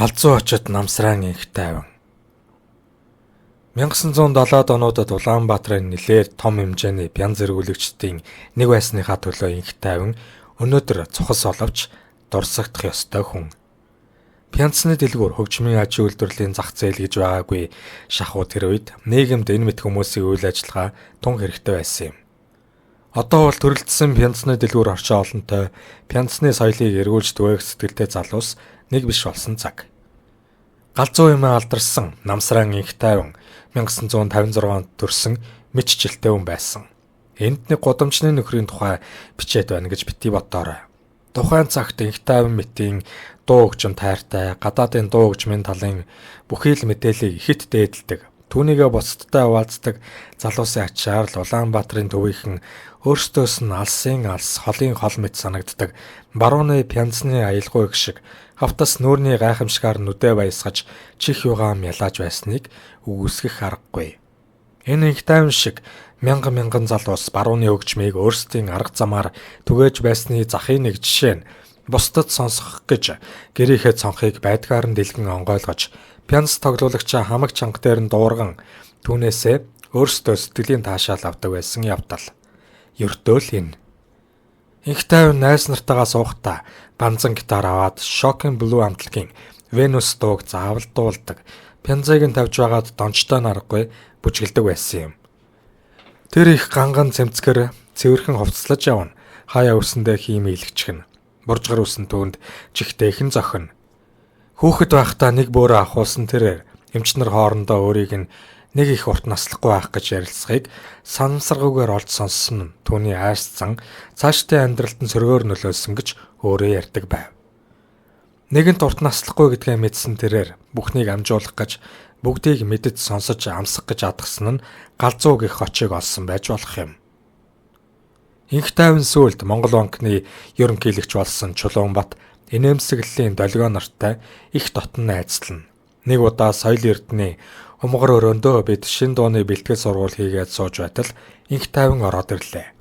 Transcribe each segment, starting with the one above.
Галзуу очид намсраан инх тайван. 1970-ад онуудад Улаанбаатарын нэлээд том хэмжээний бян зэргүүлэгчдийн нэг байсныхаа төлөө инх тайван өнөөдөр цухас оловч дурсагдах ёстой хүн. Пянцны дэлгүүр хөгжмийн аж үйлдвэрлэлийн зах зээл гэж байгаагүй шахуу тэр үед нийгэмд энэ мэт хүмүүсийн үйл ажиллагаа тун хэрэгтэй байсан юм. Одоо бол төрөлдсөн пянцны дэлгүүр оршин олонтой пянцны соёлыг эргүүлж түгээх сэтгэлтэй залуус нэг биш болсон цаг. Галзуу юмаа алдарсан намсраан инх тайван 1956 онд төрсөн мэд жилтэй хүн байсан. Энд нэг гудамжны нөхрийн тухай бичээд байна гэж бити бодоорой. Тухайн цагт инх тайван мэтийн дуу хөгжим тайртай, гадаадын дуу хөгжмийн талын бүхий л мэдээллийг ихэд дээдэлдэг. Түүнийгээ бусдтай хуваалцдаг залуусын ачаар л Улаанбаатарын төвийнхэн өөрсдөөс нь алсын алс, холын хол мэт санагддаг барууны пянцны аялгүй их шиг хавтас нүүрний гайхамшигар нүдэ баясгаж чих югаам ялааж байсныг үгүйсгэх аргагүй. Энэ инх тайван шиг мянган залуус барууны хөгжмийг өөрсдийн арга замаар түгээж байсны захын нэг жишээ нь бусдад сонсох гэж гэрийнхээ цонхыг байдгаар нь дэлгэн онгойлгож пянц тоглуулагчаа хамаг чанга дээр нь дуурган түүнээсээ өөрсдөө сэтгэлийн таашаал авдаг байсан явдал. Ердөө л энэ. Инх тайван найз нартайгаа суухдаа банзан гитар аваад Shocking Blue хамтлагийн Venus дууг заавал дуулдаг. Пянцыг нь тавьж байгаад дончтой наргагүй бүжгэлдэг байсан юм. Тэр их ганган цэмцгэр цэвэрхэн хувцлаж явна. Хаяа үсэндээ хиймийлэгчгэн. Буржгар үсэн түүнд чихтэйхэн зохино. Хүүхэд байхдаа нэг бөөрэ ахуулсан тэрээр эмчнэр хоорондоо өөрийг нь нэг их урт наслахгүй байх гэж ярилцахыг санамсаргүйгээр олж сонссон нь түүний айсцсан цаашдын амьдралд нь сөргөөр нөлөөлсөн гэж өөрөө ярьдаг байв. Нэгэнт урт наслахгүй гэдгээ мэдсэн тэрээр бүхнийг амжуулах гэж бүгдийг мэдэж сонсож амсах гэж адгсан нь галзуу гэх очийг олсон байж болох юм. Инх тайван сүлд Монгол банкны ерөнхийлөгч болсон Чулуунбат инээмсэглэлийн долгио нартай их дотн найзлана. Нэг удаа соёл эрдэнэ умгар өрөөндөө бид шин дууны бэлтгэл сургууль хийгээд сууж байтал инх тайван ороод ирлээ.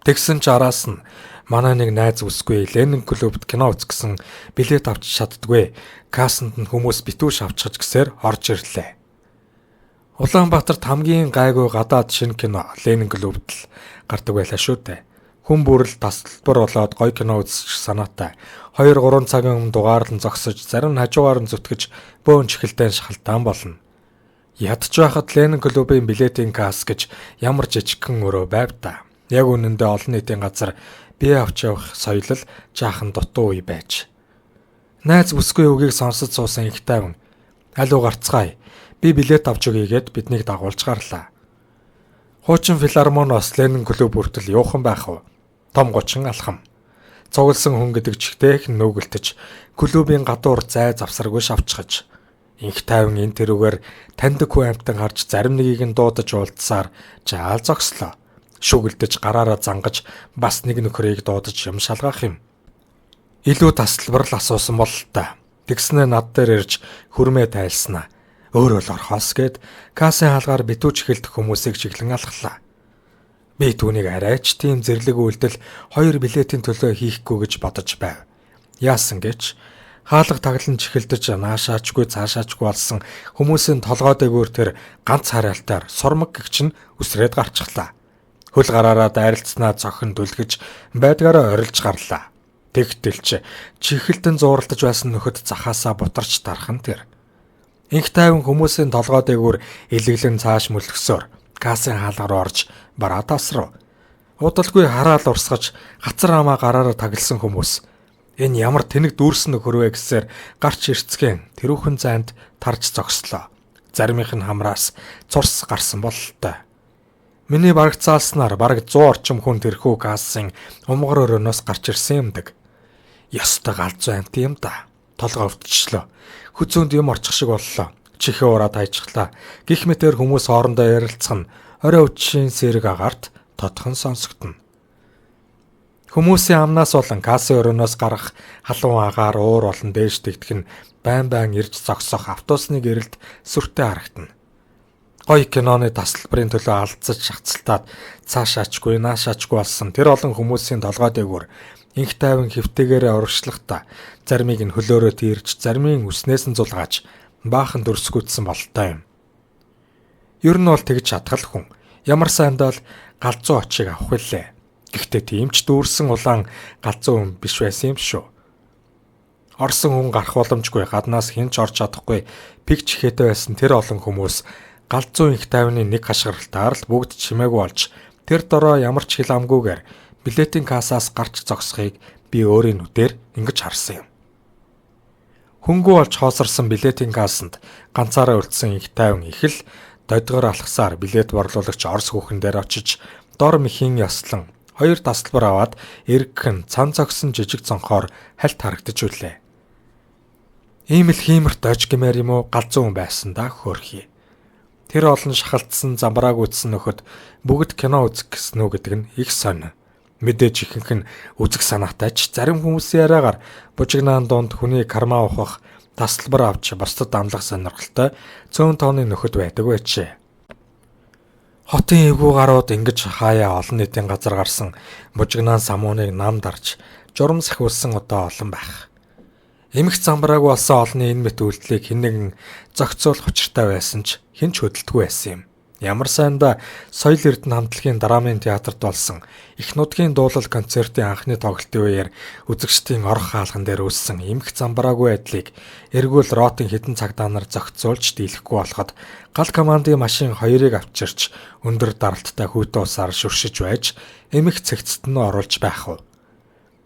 Тэгсэн ч араас нь манай нэг найз үсгүй Ленин клубт кино үзсэн билет авч чаддгүй кассанд нь хүмүүс битүүш авчихж гисээр орж ирлээ. Улаанбаатарт хамгийн гайгүй гадаад шинэ кино Ленин клубт л гардаг байлаа шүү дээ. Хүн бүрэл тасалбар болоод гоё кино үзчих санаатай 2-3 цагийн өмнө дугаарлан зогсож зарим нь хажуугаар нь зүтгэж бөөн чихэлтэй шахалтаан болно. Ядж байхад Ленин клубын билетийн касс гэж ямар жижигхэн өрөө байв та. Яг үнэндээ олон нийтийн газар бие авч явах соёлол жаахан дутуу үе байж. Найз бүсгүй үгийг сонсож суусан инх тайван аль уу гарцгаая. Би билет авч өгьегээд биднийг дагуулж гарлаа. Хуучин филармоноос Ленин клуб хүртэл юухан байх вэ? Том 30 алхам. Цугласан хүн гэдэг чихтэйхэн нүгэлтэж клубын гадуур зай завсаргүй шавчгаж. Инх тайван энэ тэрүүгээр таньдаг хүн амтан харж зарим нэгийг нь дуудаж уулзсаар жаал зогслоо. Шүгэлдэж гараараа зангаж бас нэг нөхрийг дуудаж юм шалгах юм. Илүү тасалбар л асуусан бол та. Тэгснэ над дээр ирж хүрмээ тайлснаа. Өөрөө л орхоос гээд кассын хаалгаар битүүч эхэлдэх хүмүүсийг чиглэн алхлаа. Би түүнийг арайч тийм зэрлэг үйлдэл 2 билетийн төлөө хийхгүй гэж бодож байв. Яасан гэж хаалга таглан чихэлдэж наашаачгүй цаашаачгүй болсон хүмүүсийн толгой дээгүүр тэр ганц хараалтаар сурмаг гэгч нь үсрээд гарчихлаа. Хөл гараараа дайралцснаа цохин дүлгэж байдгаараа орилж гарлаа. Тэгтэлч чихэлтэн зууралтаж байсан нөхөд захаасаа бутарч тархан тэр. Инх тайван хүмүүсийн толгой дээгүүр илэглэн цааш мөлгсөөр кассын хаалга руу орж бараа тасрав. Удалгүй хараал урсгаж хацар хамаа гараараа тагласан хүмүүс энэ ямар тэнэг дүүрсэн нөхөр вэ гэсээр гарч ирцгэн тэрүүхэн зайд тарж зогслоо. Заримынх нь хамраас цурс гарсан бололтой. Миний барагцаалснаар бараг 100 орчим хүн тэрхүү кассын умгар өрөөнөөс гарч ирсэн юмдаг. Ёстой галзуу амт юм да. Толгой өвдчихлөө. Хүзүүнд юм орчих шиг боллоо. Чихээ ураад хайчихлаа. Гэх мэтээр хүмүүс хоорондоо ярилцсан орой өчийн сэрэг агаарт тодхон сонсогдно. Хүмүүсийн амнаас болон кассын өрөөнөөс гарах халуун агаар уур болон дээш тэгдэх нь байн ирж зогсох автобусны гэрэлд сүртэй харагдана. Гоё киноны тасалбарын төлөө алдсаж шахацлтаад цаашаачгүй наашаачгүй болсон тэр олон хүмүүсийн толгой дээгүүр Инх тайван хэвтээгээрээ урагшлахдаа заримыг нь хөлөөрөө тийрж, заримыг үснээс нь зулгааж баахан дүрсгүйдсэн бололтой юм. Ер нь бол тэгж чадхал хүн ямар сайндаа л галзуу очийг авах билээ. Гэхдээ тийм ч дүүрсэн улаан галзуу хүн биш байсан юм шүү. Орсон хүн гарах боломжгүй, гаднаас хинч орж чадахгүй пигч ихэтэй байсан тэр олон хүмүүс галзуу инх тайвны нэг хашгиралтаар л бүгд чимээгүй болж тэр дороо ямар ч хил амгүйгээр билетийн кассаас гарч зогсохыг би өөрийн нүдээр ингэж харсан юм. Хөнгөө болж хоосорсон билетийн кассанд ганцаараа үлдсэн инх тайван их л додгоор алхасаар билет борлуулагч Орос хүүхэн дээр очиж дор мэхийн яслан 2 тасалбар аваад эргхэн цан зогсон жижиг цонхоор хальт харагдаж үлээ. Ийм л хиймэрт дож гэмээр юм уу галзуу хүн байсан да хөөрхий. Тэр олон шахалтсан замбрааг үзсэн нөхөд бүгд кино үзэх гэсэн үү гэдэг нь их сонь. Мэдээж ихэнх нь үзэх санаатай ч зарим хүмүүсийн яриагаар бужигнаан донд хүний карма ухах тасалбар авч бусдад амлах сонирхолтой цөөн тооны нөхөд байдаг байжээ. Хотын эвгүй гарууд ингэж хаяа олон нийтийн газар гарсан бужигнаан самууныг нам дарж журам сахиулсан удаа олон байх. Эмх замбрааг болсон олонний энэ мэт үйлдэлийг хэн нэгэн зохицуулах учиртай байсан ч хэн ч хөдөлдөггүй байсан юм. Ямар сайндаа соёл эрдэнэ хамтлагийн драмын театрт болсон их нутгийн дуулал концертын анхны тоглолтын үеэр үзэгчдийн орох хаалган дээр үүссэн эмх замбраагүй байдлыг эргүүл ротын хідэн цагдаа нар зохицуулж дийлэхгүй болоход гал командын машин 2-ыг авчирч өндөр даралттай хүйтэн усаар шүршиж байж эмх цэгцэд нь оруулж байх уу.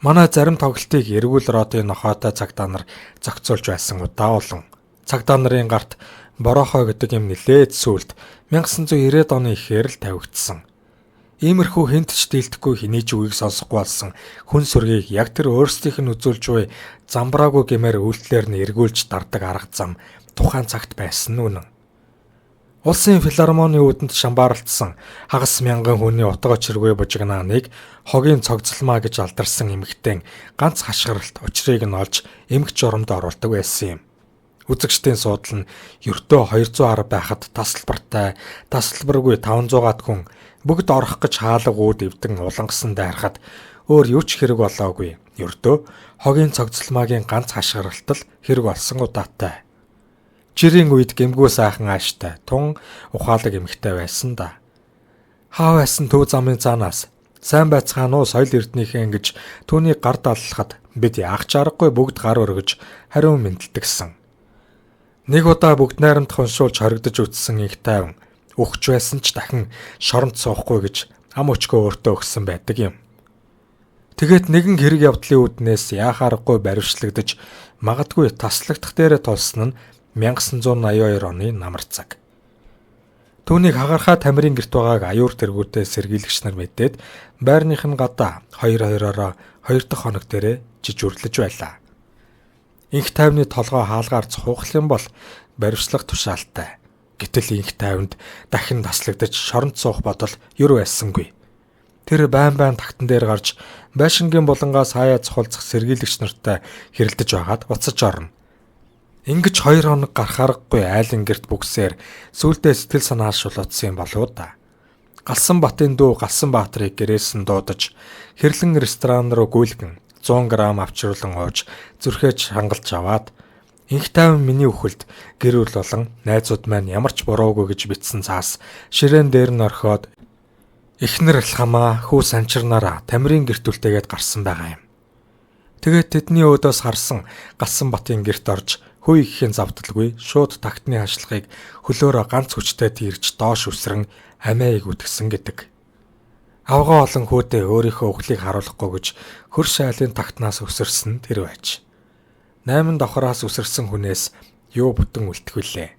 Манай зарим тоглолтыг эргүүл ротын нохоотой цагдаа нар зохицуулж байсан удаа олон. Цагдаа нарын гарт борохоо гэдэг юм нилээд сүлд 1990-ад оны ихээр л тавигдсан. Иймэрхүү хинт ч дийлдэхгүй хэний ч үгийг сонсохгүй болсон хүн сүргийг яг тэр өөрсдийнх нь үзүүлж буй замбраагүй гэмээр үйлдэлээр нь эргүүлж дардаг арга зам тухайн цагт байсан үнэн. Улсын филармоны үүдэнд шамбаарлцсан хагас мянган хүний утга учиргүй бужигнааныг хогийн цогцлмаа гэж алдарсан эмэгтэй ганц хашгиралт учрыг нь олж эмх журамд оруулдаг байсан юм. Үзэгчдийн суудал нь ердөө 210 байхад тасалбартай, тасалбаргүй 500-аад хүн бүгд орох гэж хаалга үүд эвдэн улангасан дайрахад өөр юу ч хэрэг болоогүй. Ердөө хогийн цогцлмаагийн ганц хашгиралт л хэрэг болсон удаатай. Жирийн үед гэмгүй сайхан ааштай, тун ухаалаг эмэгтэй байсан да. Хаа байсан төв замын цаанаас сайн байцгаана уу соёл эрднийхээ гэж түүний гар даллахад бид яах ч аргагүй бүгд гар өргөж хариу мэндэлдэгсэн. Нэг удаа бүгд найрамд хоншуулж хоригдож үтсэн инх тайван өгч байсан ч дахин шоронд суухгүй гэж ам өчгөө өөртөө өгсөн байдаг юм. Тэгээд нэгэн хэрэг явдлын үүднээс яахааргүй баривчлагдаж магадгүй таслагдах дээрээ тулсан нь 1982 оны намар цаг. Түүнийг хагархаа Тамирын гэрт байгааг аюур тэргүүтээ сэргийлэгч нар мэдээд байрных нь гадаа 2-2-ороо 2 дахь хоног дээрээ жижүүрлэж байлаа. Инх тайвны толгой хаалгаар цухуулах юм бол баривчлах тушаалтай. Гэтэл инх тайванд дахин таслагдаж шоронд суух бодол юр байсангүй. Тэр байн тагтан дээр гарч байшингийн булангаас хаяа цухалцах сэргийлэгч нартай хэрэлдэж байгаад буцаж орно. Ингэж 2 хоног гарах аргагүй айлын герт бүгсээр сүулдэ сэтгэл санаа шулуутсан юм болоо да. Галсан батын дүү Галсан Баатрыг гэрээс нь дуудаж хэрлэн ресторан руу гүйлгэн 100 г авчруулан ууж зүрхэж хангалж аваад инх тайван миний үхэлд гэр бүл болон найзууд маань ямар ч буруугүй гэж битсэн цаас ширээн дээр нь орхиод эхнэр алхамаа хүү санчирнараа Тамирын гэрт үлдээгээд гарсан байгаа юм. Тэгээд тэдний өөдөөс харсан Галсан Батын гэрт орж хүй ихийн завдалгүй шууд тагтны хашлахыг хөлөөрөө ганц хүчтэй тийрж доош үсрэн амиаг үтгсэн гэдэг. Авгаа олон хүүдээ өөрийнхөө өглийг харуулахгүй гэж хөрш айлын тагтнаас өсөрсөн тэр байж. 8 давхраас өсөрсөн хүнээс юу бүтэн үлтгэвлээ.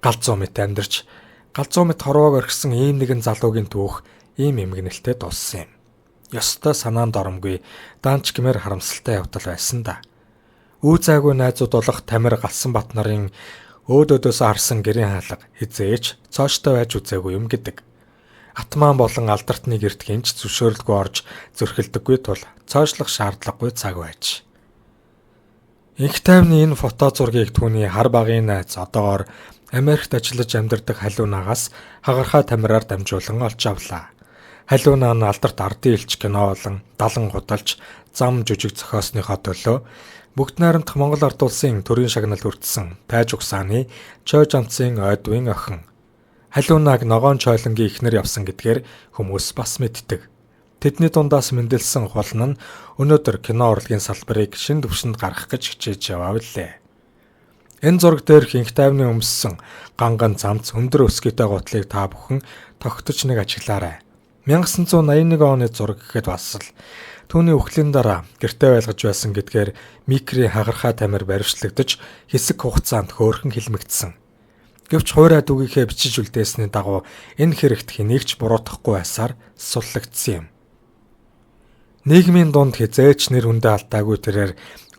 Галзуу мэт амьдарч галзуу мэт хорвоог орхисон ийм нэгэн залуугийн түүх ийм эмгэнэлтэй дууссан юм. Ёстой санаанд оромгүй даанч гэмээр харамсалтай явдал байсан да. Үу зайгүй найзууд болох Тамир Галсан Бат нарын өөдөөдөөс харсан гэрийн хаалга хизээч цоочтой байж үзээгүй юм гэдэг. Атман болон алдартны гэрт хинч зөвшөөрлгүй орж зөрхилдөггүй тул цоочлох шаардлагагүй цаг байж. Инх тайвны энэ фото зургийг түүний хар багын найз одоогоор Америкт ажиллаж амьдардаг халуунагаас хагархаа Тамираар дамжуулан олж авлаа. Халиунаа нь алдарт ардын элч кино болон далан гудалж зам жүжиг зохиосныхоо төлөө бүгд найрамдах Монгол ард улсын төрийн шагнал хүртсэн тайж угсааны Чойж амцын ойдвын охин. Халиунааг ногоон чойлонгийн ихнэр явсан гэдгээр хүмүүс бас мэддэг. Тэдний дундаас мэндэлсэн хулн нь өнөөдөр кино урлагийн салбарыг шинэ түвшинд гаргах гэж хичээж яваа билээ. Энэ зураг дээрх инх тайвны өмссөн ганган замц өндөр өсгийтэй гутлыг та бүхэн тогтож нэг ажиглаарай. 1981 оны зураг гэхэд бас л түүний үхлийн дараа гэртээ байлгаж байсан гэдгээр микрийн хагархай тамир баривчлагдаж хэсэг хугацаанд хөөрхөн хилмигдсэн. Гэвч хуурай дүгийнхээ бичиж үлдээсний дагуу энэ хэрэгт хэнийг ч буруутгахгүй байсаар суллагдсан юм. Нийгмийн дунд хязээч нэр хүндээ алдаагүй тэрээр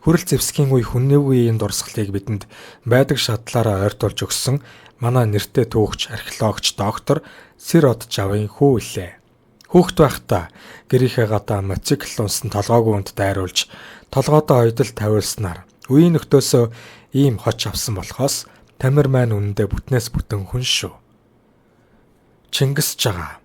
хүрэл зэвсгийн үе хүнний үеийн дурсгалыг бидэнд байдаг шатлаараа ойртуулж өгсөн манай нэртэй түүхч археологч доктор Сэр Од Жавын хүү илээ. Хүүхэд байхдаа гэрийнхээ гадаа мотоцикл унсан толгойг үнд дайруулж толгойдоо ойдол тавиулснаар үеийн нөхдөөсөө ийм хоч авсан болохоос тамир маань үнэндээ бүтнээс бүтэн хүн шүү. Чингис Жага